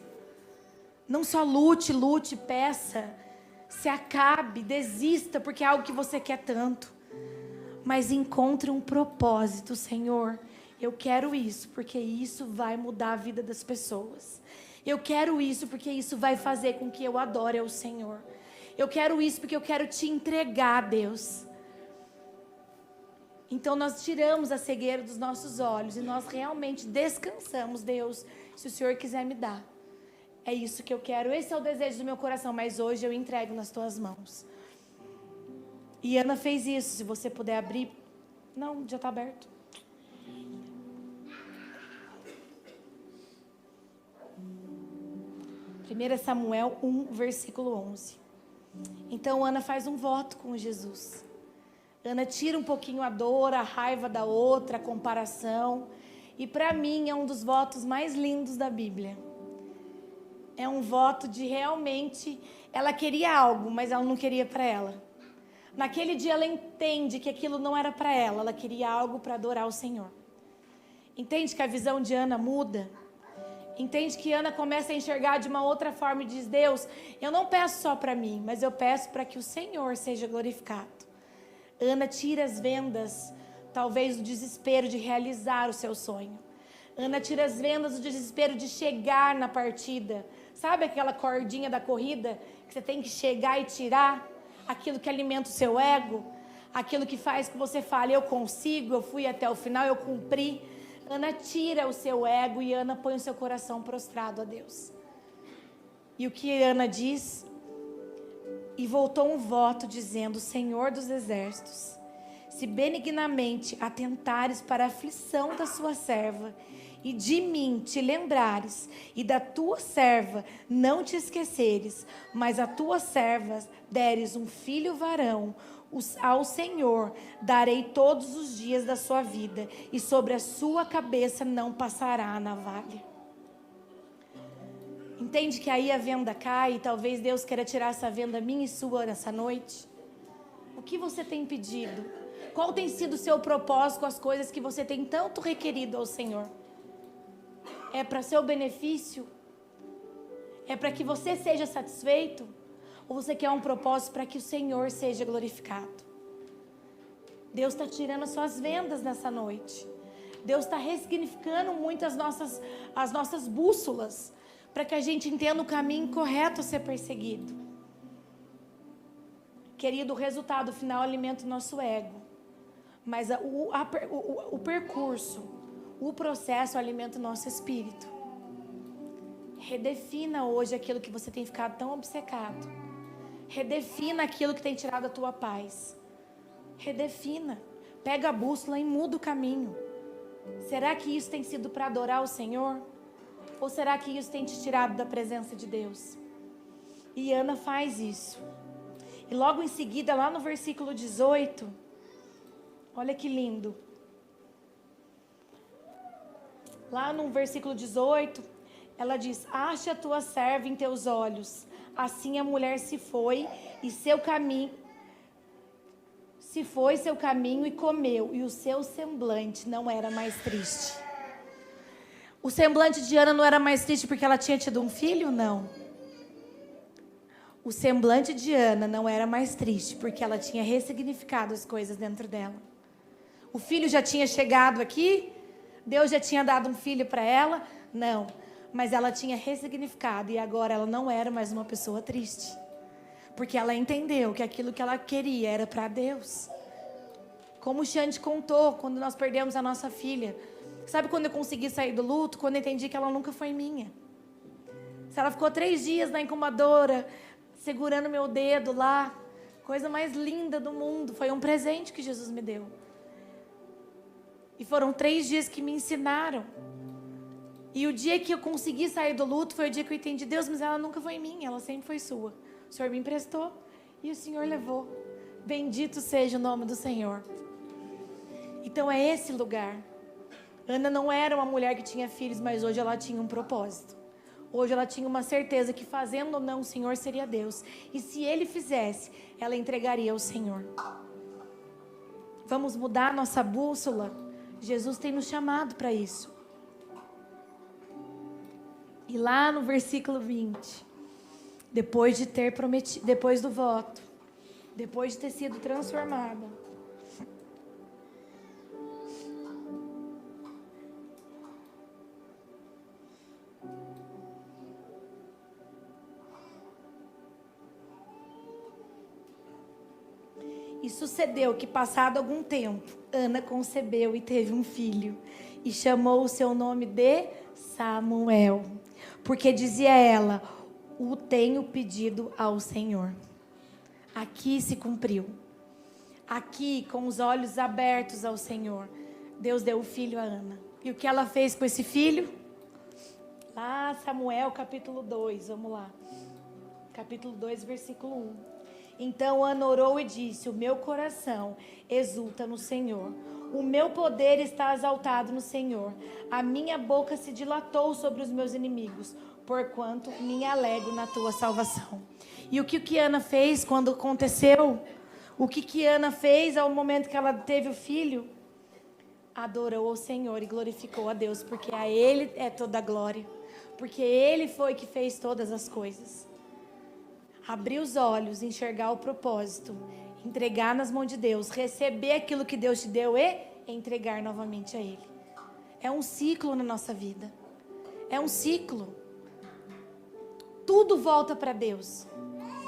Não só lute, peça, se acabe, desista, porque é algo que você quer tanto. Mas encontre um propósito, Senhor. Eu quero isso, porque isso vai mudar a vida das pessoas. Eu quero isso, porque isso vai fazer com que eu adore ao Senhor. Eu quero isso, porque eu quero te entregar, Deus. Então nós tiramos a cegueira dos nossos olhos e nós realmente descansamos, Deus, se o Senhor quiser me dar. É isso que eu quero, esse é o desejo do meu coração, mas hoje eu entrego nas tuas mãos. E Ana fez isso, se você puder abrir. Não, já está aberto. Primeiro Samuel 1, versículo 11. Então Ana faz um voto com Jesus. Ana tira um pouquinho a dor, a raiva da outra, a comparação. E para mim é um dos votos mais lindos da Bíblia. É um voto de realmente, ela queria algo, mas ela não queria para ela. Naquele dia ela entende que aquilo não era para ela, ela queria algo para adorar o Senhor. Entende que a visão de Ana muda? Entende que Ana começa a enxergar de uma outra forma e diz: Deus, eu não peço só para mim, mas eu peço para que o Senhor seja glorificado. Ana tira as vendas, talvez do desespero de realizar o seu sonho. Ana tira as vendas do desespero de chegar na partida. Sabe aquela cordinha da corrida que você tem que chegar e tirar? Aquilo que alimenta o seu ego, aquilo que faz que você fale: eu consigo, eu fui até o final, eu cumpri. Ana tira o seu ego e Ana põe o seu coração prostrado a Deus. E o que Ana diz? E voltou um voto dizendo: Senhor dos exércitos, se benignamente atentares para a aflição da sua serva, e de mim te lembrares, e da tua serva não te esqueceres, mas a tua serva deres um filho varão, ao Senhor darei todos os dias da sua vida, e sobre a sua cabeça não passará a navalha. Entende que aí a venda cai, e talvez Deus queira tirar essa venda minha e sua nessa noite? O que você tem pedido? Qual tem sido o seu propósito com as coisas que você tem tanto requerido ao Senhor? É para seu benefício? É para que você seja satisfeito? Ou você quer um propósito para que o Senhor seja glorificado? Deus está tirando as suas vendas nessa noite. Deus está ressignificando muito as nossas bússolas, para que a gente entenda o caminho correto a ser perseguido. Querido, o resultado final alimenta o nosso ego. Mas o percurso, o processo alimenta o nosso espírito. Redefina hoje aquilo que você tem ficado tão obcecado. Redefina aquilo que tem tirado a tua paz. Redefina. Pega a bússola e muda o caminho. Será que isso tem sido para adorar o Senhor? Ou será que isso tem te tirado da presença de Deus? E Ana faz isso. E logo em seguida, lá no versículo 18, olha que lindo. Lá no versículo 18, ela diz: acha a tua serva em teus olhos. Assim a mulher se foi seu caminho e comeu, e o seu semblante não era mais triste. O semblante de Ana não era mais triste porque ela tinha tido um filho? Não. O semblante de Ana não era mais triste porque ela tinha ressignificado as coisas dentro dela. O filho já tinha chegado aqui? Deus já tinha dado um filho para ela? Não. Mas ela tinha ressignificado e agora ela não era mais uma pessoa triste. Porque ela entendeu que aquilo que ela queria era para Deus. Como o Xande contou quando nós perdemos a nossa filha. Sabe quando eu consegui sair do luto? Quando eu entendi que ela nunca foi minha. Se ela ficou 3 dias na incubadora, segurando meu dedo lá. Coisa mais linda do mundo. Foi um presente que Jesus me deu. E foram 3 dias que me ensinaram. E o dia que eu consegui sair do luto foi o dia que eu entendi: Deus, mas ela nunca foi minha, ela sempre foi sua. O Senhor me emprestou e o Senhor levou. Bendito seja o nome do Senhor. Então é esse lugar. Ana não era uma mulher que tinha filhos, mas hoje ela tinha um propósito. Hoje ela tinha uma certeza que fazendo ou não o Senhor seria Deus. E se Ele fizesse, ela entregaria ao Senhor. Vamos mudar nossa bússola? Jesus tem nos chamado para isso. E lá no versículo 20, depois de ter prometido, depois do voto, depois de ter sido transformada, e sucedeu que, passado algum tempo, Ana concebeu e teve um filho, e chamou o seu nome de Samuel, porque dizia ela: o tenho pedido ao Senhor. Aqui se cumpriu. Aqui, com os olhos abertos ao Senhor, Deus deu o filho a Ana. E o que ela fez com esse filho? Lá, Samuel, capítulo 2, vamos lá. Capítulo 2, versículo 1. Então Ana orou e disse: o meu coração exulta no Senhor. O meu poder está exaltado no Senhor. A minha boca se dilatou sobre os meus inimigos, porquanto me alegro na tua salvação. E o que Ana fez quando aconteceu? O que Ana fez ao momento que ela teve o filho? Adorou ao Senhor e glorificou a Deus, porque a Ele é toda a glória. Porque Ele foi que fez todas as coisas. Abrir os olhos, enxergar o propósito, entregar nas mãos de Deus, receber aquilo que Deus te deu e entregar novamente a Ele. É um ciclo na nossa vida. É um ciclo. Tudo volta para Deus.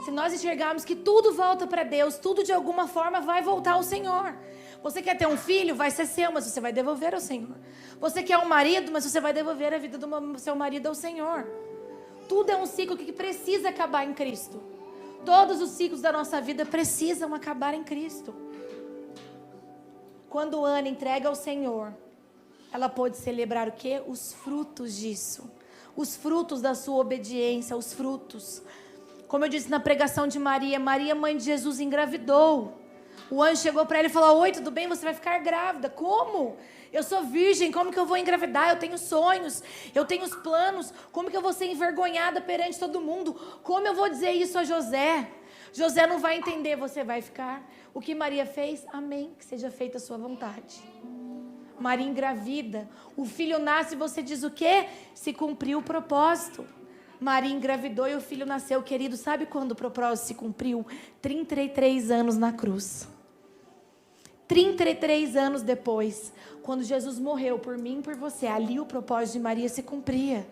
Se nós enxergarmos que tudo volta para Deus, tudo de alguma forma vai voltar ao Senhor. Você quer ter um filho? Vai ser seu, mas você vai devolver ao Senhor. Você quer um marido? Mas você vai devolver a vida do seu marido ao Senhor. Tudo é um ciclo que precisa acabar em Cristo. Todos os ciclos da nossa vida precisam acabar em Cristo. Quando Ana entrega ao Senhor, ela pôde celebrar o quê? Os frutos disso. Os frutos da sua obediência, os frutos. Como eu disse na pregação de Maria, Maria, mãe de Jesus, engravidou. O anjo chegou para ela e falou: oi, tudo bem? Você vai ficar grávida. Como? Eu sou virgem, como que eu vou engravidar? Eu tenho sonhos, eu tenho os planos. Como que eu vou ser envergonhada perante todo mundo? Como eu vou dizer isso a José? José não vai entender, você vai ficar. O que Maria fez? Amém, que seja feita a sua vontade. Maria engravida. O filho nasce e você diz o quê? Se cumpriu o propósito. Maria engravidou e o filho nasceu. Querido, sabe quando o propósito se cumpriu? 33 anos na cruz. 33 anos depois, quando Jesus morreu por mim e por você, ali o propósito de Maria se cumpria.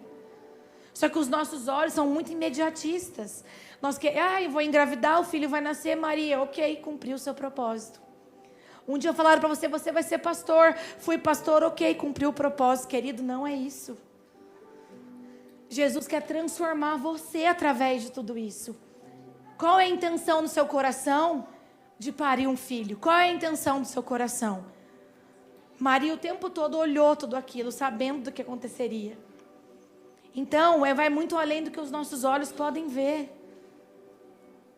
Só que os nossos olhos são muito imediatistas. Eu vou engravidar, o filho vai nascer, Maria, ok, cumpriu o seu propósito. Um dia falaram para você, você vai ser pastor. Fui pastor, ok, cumpriu o propósito. Querido, não é isso. Jesus quer transformar você através de tudo isso. Qual é a intenção no seu coração de parir um filho? Qual é a intenção do seu coração? Maria o tempo todo olhou tudo aquilo, sabendo do que aconteceria. Então, vai muito além do que os nossos olhos podem ver.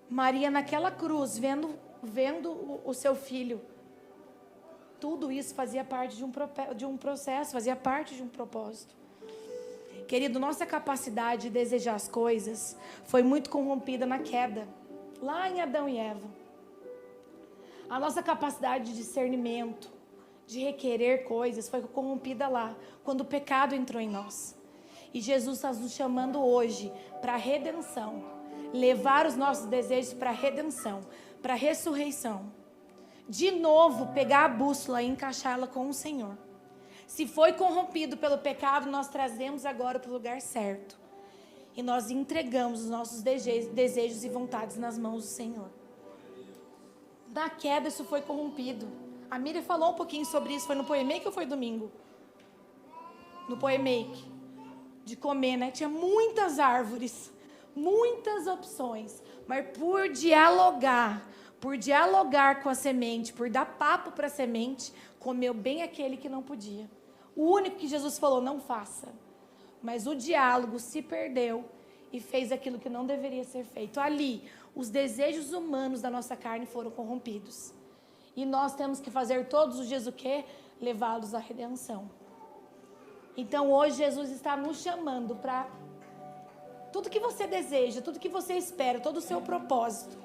Maria naquela cruz, vendo o seu filho. Tudo isso fazia parte de um processo, fazia parte de um propósito. Querido, nossa capacidade de desejar as coisas foi muito corrompida na queda, lá em Adão e Eva. A nossa capacidade de discernimento, de requerer coisas, foi corrompida lá, quando o pecado entrou em nós. E Jesus está nos chamando hoje para a redenção, levar os nossos desejos para a redenção, para a ressurreição. De novo, pegar a bússola e encaixá-la com o Senhor. Se foi corrompido pelo pecado, nós trazemos agora para o lugar certo. E nós entregamos os nossos desejos e vontades nas mãos do Senhor. Na queda, isso foi corrompido. A Miriam falou um pouquinho sobre isso. Foi no Poemake ou foi domingo? No Poemake. De comer, né? Tinha muitas árvores, muitas opções. Mas por dialogar com a semente, por dar papo para a semente, comeu bem aquele que não podia. O único que Jesus falou, não faça. Mas o diálogo se perdeu e fez aquilo que não deveria ser feito. Ali, os desejos humanos da nossa carne foram corrompidos. E nós temos que fazer todos os dias o quê? Levá-los à redenção. Então, hoje, Jesus está nos chamando para tudo que você deseja, tudo que você espera, todo o seu propósito.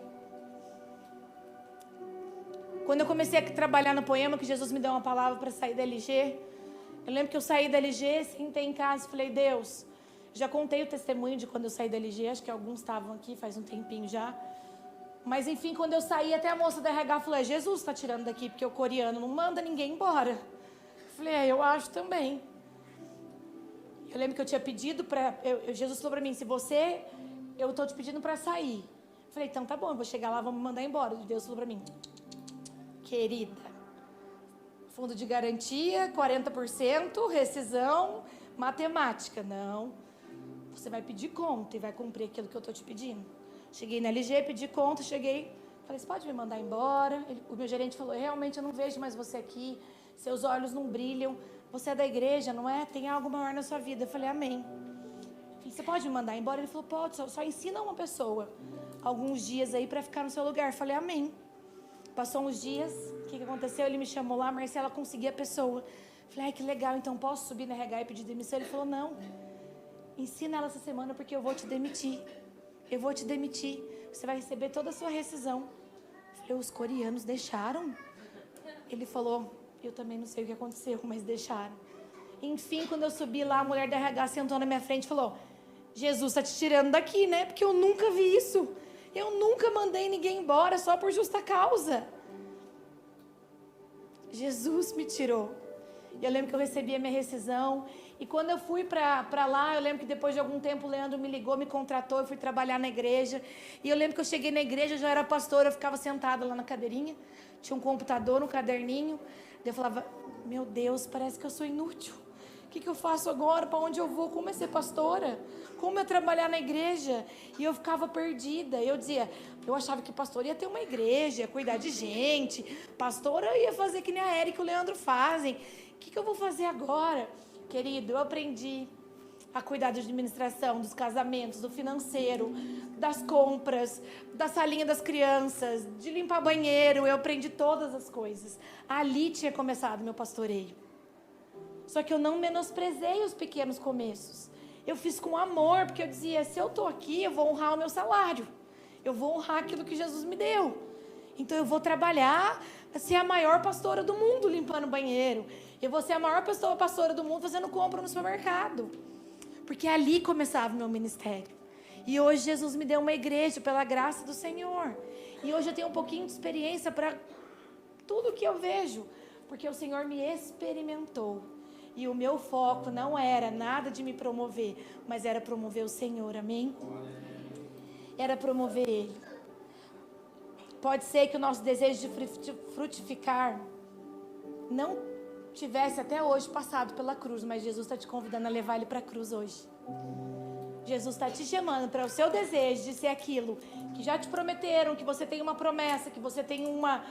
Quando eu comecei a trabalhar no Poema, que Jesus me deu uma palavra para sair da LG, eu lembro que eu saí da LG, sentei em casa e falei, Deus, já contei o testemunho de quando eu saí da LG, acho que alguns estavam aqui faz um tempinho já. Mas enfim, quando eu saí, até a moça da RH falou, Jesus está tirando daqui, porque o coreano não manda ninguém embora. Eu falei, eu acho também. Eu lembro que eu tinha pedido para... Jesus falou para mim, eu estou te pedindo para sair. Eu falei, então tá bom, eu vou chegar lá, vamos me mandar embora. Deus falou para mim, querida, fundo de garantia, 40%, rescisão, matemática. Não, você vai pedir conta e vai cumprir aquilo que eu estou te pedindo. Cheguei na LG, pedi conta, falei, você pode me mandar embora? O meu gerente falou, realmente eu não vejo mais você aqui, seus olhos não brilham, você é da igreja, não é? Tem algo maior na sua vida. Eu falei, amém. Você pode me mandar embora? Ele falou, pode, só ensina uma pessoa alguns dias aí para ficar no seu lugar. Eu falei, amém. Passou uns dias, o que aconteceu? Ele me chamou lá, Marcela, consegui a pessoa. Eu falei, que legal, então posso subir na RH e pedir demissão? Ele falou, não, ensina ela essa semana porque eu vou te demitir. Eu vou te demitir, você vai receber toda a sua rescisão. Eu falei, os coreanos deixaram? Ele falou, eu também não sei o que aconteceu, mas deixaram. Enfim, quando eu subi lá, a mulher da RH sentou na minha frente e falou, Jesus está te tirando daqui, né? Porque eu nunca vi isso. Eu nunca mandei ninguém embora só por justa causa. Jesus me tirou. Eu lembro que eu recebi a minha rescisão. E quando eu fui para lá, eu lembro que depois de algum tempo o Leandro me ligou, me contratou, eu fui trabalhar na igreja. E eu lembro que eu cheguei na igreja, eu já era pastora, eu ficava sentada lá na cadeirinha. Tinha um computador, um caderninho. Eu falava, meu Deus, parece que eu sou inútil. O que eu faço agora? Para onde eu vou? Como é ser pastora? Como é trabalhar na igreja? E eu ficava perdida. Eu dizia, eu achava que pastor ia ter uma igreja, ia cuidar de gente. Pastora ia fazer que nem a Érica e o Leandro fazem. O que eu vou fazer agora? Querido, eu aprendi a cuidar da administração, dos casamentos, do financeiro, das compras, da salinha das crianças, de limpar banheiro. Eu aprendi todas as coisas. Ali tinha começado meu pastoreio. Só que eu não menosprezei os pequenos começos. Eu fiz com amor, porque eu dizia, se eu estou aqui, eu vou honrar o meu salário. Eu vou honrar aquilo que Jesus me deu. Então eu vou trabalhar ser a maior pastora do mundo limpando banheiro. Eu vou ser a maior pastora do mundo fazendo compra no supermercado. Porque ali começava o meu ministério. E hoje Jesus me deu uma igreja pela graça do Senhor. E hoje eu tenho um pouquinho de experiência para tudo que eu vejo. Porque o Senhor me experimentou. E o meu foco não era nada de me promover, mas era promover o Senhor, amém? Era promover Ele. Pode ser que o nosso desejo de frutificar não tivesse até hoje passado pela cruz, mas Jesus está te convidando a levar Ele para a cruz hoje. Jesus está te chamando para o seu desejo de ser aquilo que já te prometeram, que você tem uma promessa, que você tem uma...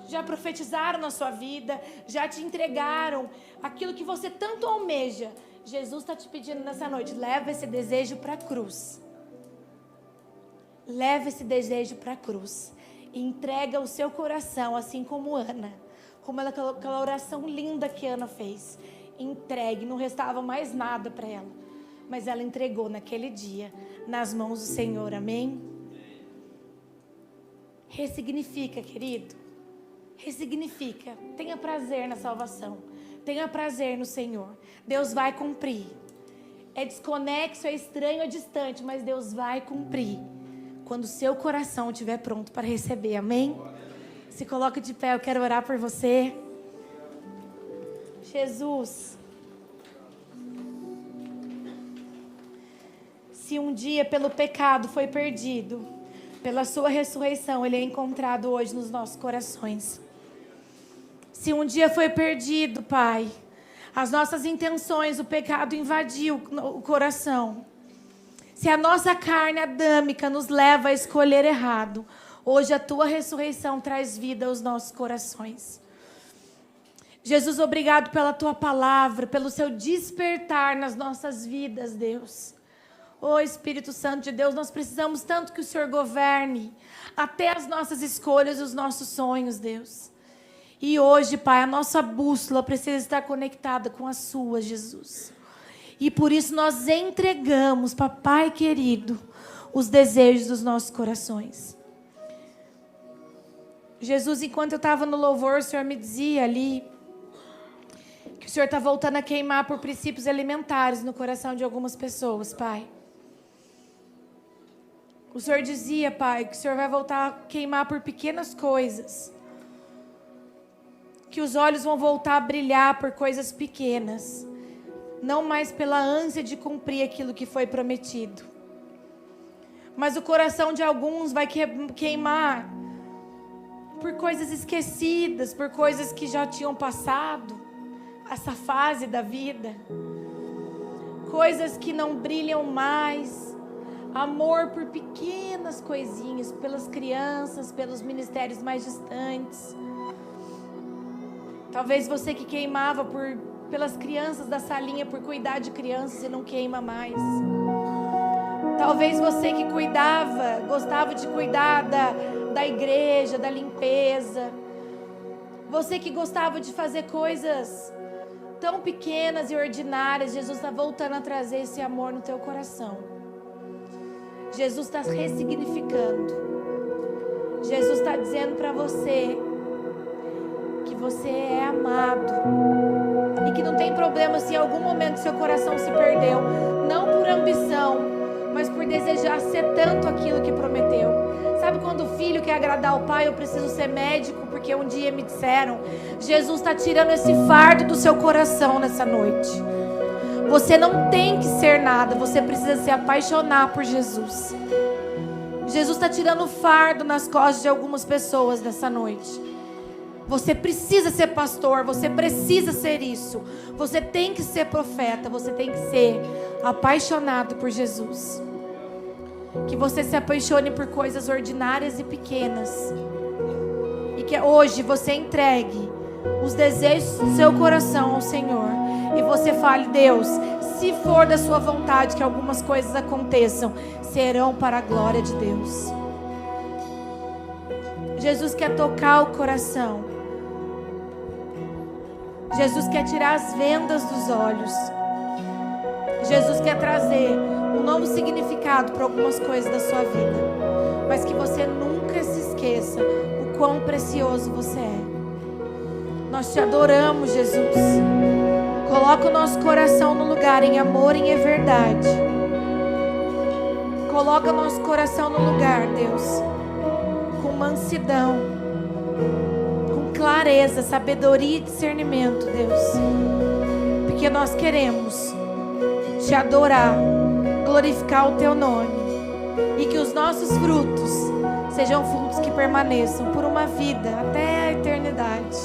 Já profetizaram na sua vida, já te entregaram aquilo que você tanto almeja. Jesus está te pedindo nessa noite, leva esse desejo para a cruz. Leva esse desejo para a cruz. E entrega o seu coração, assim como Ana. Como aquela oração linda que Ana fez. Entregue, não restava mais nada para ela. Mas ela entregou naquele dia, nas mãos do Senhor, amém? Ressignifica, querido. Ressignifica. Tenha prazer na salvação. Tenha prazer no Senhor. Deus vai cumprir. É desconexo, é estranho, é distante, mas Deus vai cumprir. Quando o seu coração estiver pronto para receber, amém? Se coloca de pé, eu quero orar por você. Jesus, se um dia pelo pecado foi perdido, pela sua ressurreição ele é encontrado hoje nos nossos corações. Se um dia foi perdido, Pai, as nossas intenções, o pecado invadiu o coração. Se a nossa carne adâmica nos leva a escolher errado, hoje a tua ressurreição traz vida aos nossos corações. Jesus, obrigado pela tua palavra, pelo seu despertar nas nossas vidas, Deus. Ô Espírito Santo de Deus, nós precisamos tanto que o Senhor governe até as nossas escolhas e os nossos sonhos, Deus. E hoje, Pai, a nossa bússola precisa estar conectada com a sua, Jesus. E por isso nós entregamos, Papai querido, os desejos dos nossos corações. Jesus, enquanto eu estava no louvor, o Senhor me dizia ali que o Senhor está voltando a queimar por princípios alimentares no coração de algumas pessoas, Pai. O Senhor dizia, Pai, que o Senhor vai voltar a queimar por pequenas coisas. Que os olhos vão voltar a brilhar por coisas pequenas. Não mais pela ânsia de cumprir aquilo que foi prometido. Mas o coração de alguns vai queimar por coisas esquecidas, por coisas que já tinham passado, essa fase da vida. Coisas que não brilham mais. Amor por pequenas coisinhas, pelas crianças, pelos ministérios mais distantes. Talvez você que queimava pelas crianças da salinha, por cuidar de crianças e não queima mais. Talvez você que gostava de cuidar da igreja, da limpeza. Você que gostava de fazer coisas tão pequenas e ordinárias, Jesus está voltando a trazer esse amor no teu coração. Jesus está ressignificando. Jesus está dizendo para você que você é amado. E que não tem problema se em algum momento seu coração se perdeu. Não por ambição, mas por desejar ser tanto aquilo que prometeu. Sabe quando o filho quer agradar o pai? Eu preciso ser médico porque um dia me disseram. Jesus está tirando esse fardo do seu coração nessa noite. Você não tem que ser nada, você precisa se apaixonar por Jesus. Jesus está tirando o fardo nas costas de algumas pessoas nessa noite. Você precisa ser pastor, você precisa ser isso. Você tem que ser profeta, você tem que ser apaixonado por Jesus. Que você se apaixone por coisas ordinárias e pequenas. E que hoje você entregue os desejos do seu coração ao Senhor. E você fale, Deus, se for da sua vontade que algumas coisas aconteçam, serão para a glória de Deus. Jesus quer tocar o coração. Jesus quer tirar as vendas dos olhos. Jesus quer trazer um novo significado para algumas coisas da sua vida. Mas que você nunca se esqueça o quão precioso você é. Nós te adoramos, Jesus. Coloca o nosso coração no lugar em amor e em verdade. Coloca o nosso coração no lugar, Deus, com mansidão, com clareza, sabedoria e discernimento, Deus. Porque nós queremos te adorar, glorificar o teu nome. E que os nossos frutos sejam frutos que permaneçam por uma vida até a eternidade.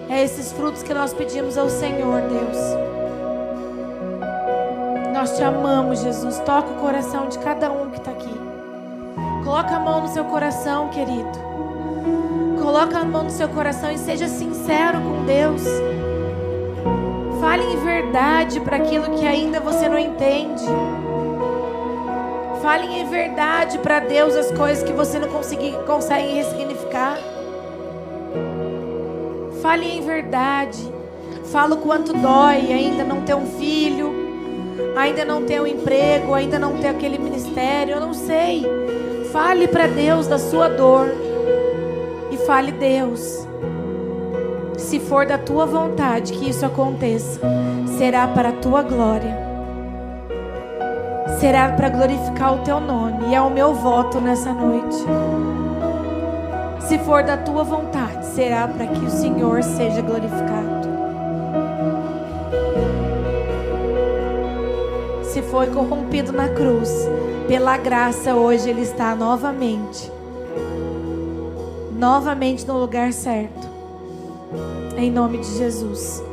É esses frutos que nós pedimos ao Senhor, Deus. Nós te amamos, Jesus. Toca o coração de cada um que está aqui. Coloca a mão no seu coração, querido. Coloca a mão no seu coração e seja sincero com Deus. Fale em verdade para aquilo que ainda você não entende. Fale em verdade para Deus as coisas que você não consegue ressignificar. Fale em verdade. Fala o quanto dói ainda não ter um filho, ainda não ter um emprego, ainda não ter aquele ministério. Eu não sei. Fale para Deus da sua dor. E fale, Deus, se for da tua vontade que isso aconteça, será para a tua glória. Será para glorificar o teu nome. E é o meu voto nessa noite. Se for da tua vontade, será para que o Senhor seja glorificado. Se foi corrompido na cruz, pela graça hoje Ele está novamente no lugar certo. Em nome de Jesus.